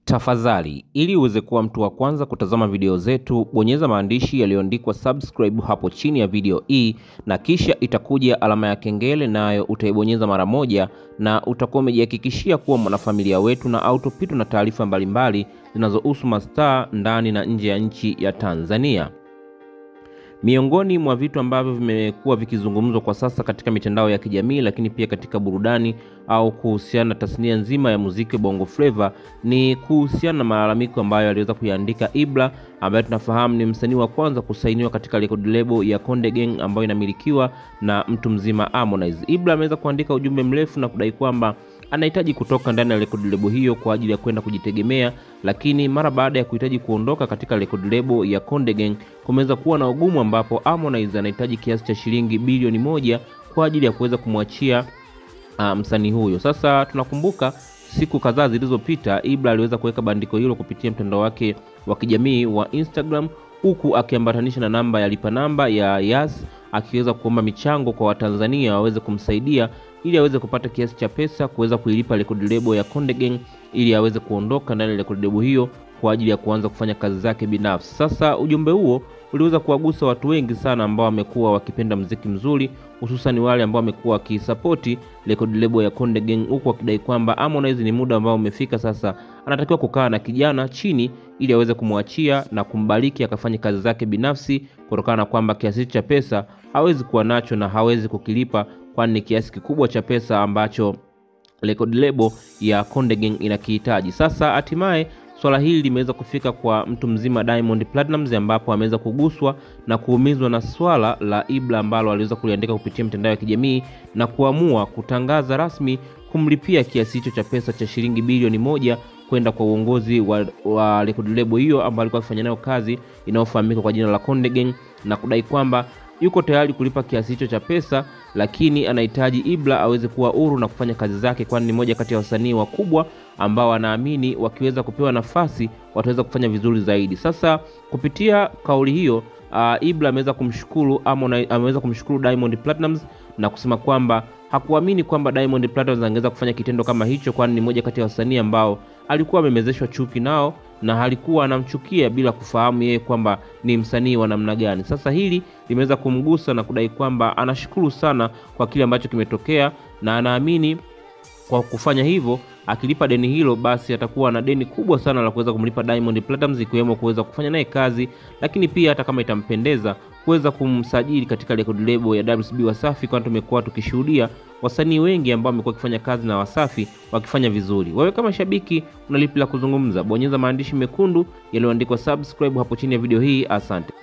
Tafadhali, ili uweze kuwa mtu wa kwanza kutazama video zetu, bonyeza maandishi yaliyoandikwa subscribe hapo chini ya video hii, na kisha itakuja alama ya kengele, nayo utaibonyeza mara moja, na utakuwa umejihakikishia kuwa mwanafamilia wetu na autopitwa na taarifa mbalimbali zinazohusu mastaa ndani na nje ya nchi ya Tanzania. Miongoni mwa vitu ambavyo vimekuwa vikizungumzwa kwa sasa katika mitandao ya kijamii, lakini pia katika burudani au kuhusiana na tasnia nzima ya muziki Bongo Flava, ni kuhusiana na malalamiko ambayo aliweza kuyaandika Ibra, ambaye tunafahamu ni msanii wa kwanza kusainiwa katika record label ya Konde Gang ambayo inamilikiwa na mtu mzima Harmonize. Ibra ameweza kuandika ujumbe mrefu na kudai kwamba anahitaji kutoka ndani ya record label hiyo kwa ajili ya kwenda kujitegemea, lakini mara baada ya kuhitaji kuondoka katika record label ya Konde Gang, kumeweza kuwa na ugumu ambapo Harmonize anahitaji kiasi cha shilingi bilioni 1 kwa ajili ya kuweza kumwachia msanii huyo. Sasa tunakumbuka siku kadhaa zilizopita Ibra aliweza kuweka bandiko hilo kupitia mtandao wake wa kijamii wa Instagram, huku akiambatanisha na namba ya lipa namba ya Yas, akiweza kuomba michango kwa Watanzania waweze kumsaidia ili aweze kupata kiasi cha pesa kuweza kuilipa record label ya Konde Gang ili aweze kuondoka ndani ya record label hiyo kwa ajili ya kuanza kufanya kazi zake binafsi. Sasa ujumbe huo uliweza kuwagusa watu wengi sana ambao wamekuwa wakipenda muziki mzuri, hususan wale ambao wamekuwa wakisupport record label ya Konde Gang, huku wakidai kwamba Harmonize ni muda ambao umefika sasa anatakiwa kukaa na kijana chini ili aweze kumwachia na kumbariki akafanye kazi zake binafsi, kutokana na kwamba kiasi cha pesa hawezi kuwa nacho na hawezi kukilipa, kwani ni kiasi kikubwa cha pesa ambacho record label ya Konde Gang inakihitaji. Sasa hatimaye swala hili limeweza kufika kwa mtu mzima Diamond Platnumz, ambapo ameweza kuguswa na kuumizwa na swala la Ibra ambalo aliweza kuliandika kupitia mitandao ya kijamii na kuamua kutangaza rasmi kumlipia kiasi hicho cha pesa cha shilingi bilioni 1 kwenda kwa uongozi wa record label hiyo ambayo alikuwa akifanya nayo kazi inayofahamika kwa jina la Konde Gang, na kudai kwamba yuko tayari kulipa kiasi hicho cha pesa, lakini anahitaji Ibra aweze kuwa huru na kufanya kazi zake, kwani ni moja kati ya wasanii wakubwa ambao anaamini wakiweza kupewa nafasi wataweza kufanya vizuri zaidi. Sasa kupitia kauli hiyo Ibra ameweza kumshukuru Diamond Platnumz na kusema kwamba hakuamini kwamba Diamond Platnumz angeweza kufanya kitendo kama hicho, kwani ni moja kati ya wasanii ambao alikuwa amemezeshwa chuki nao na alikuwa anamchukia bila kufahamu yeye kwamba ni msanii wa namna gani. Sasa hili limeweza kumgusa na kudai kwamba anashukuru sana kwa kile ambacho kimetokea, na anaamini kwa kufanya hivyo, akilipa deni hilo, basi atakuwa na deni kubwa sana la kuweza kumlipa Diamond Platnumz, ikiwemo kuweza kufanya naye kazi, lakini pia hata kama itampendeza kuweza kumsajili katika record label ya WCB Wasafi, kwani tumekuwa tukishuhudia wasanii wengi ambao wamekuwa wakifanya kazi na Wasafi wakifanya vizuri. Wewe kama shabiki unalipi la kuzungumza? Bonyeza maandishi mekundu yaliyoandikwa subscribe hapo chini ya video hii. Asante.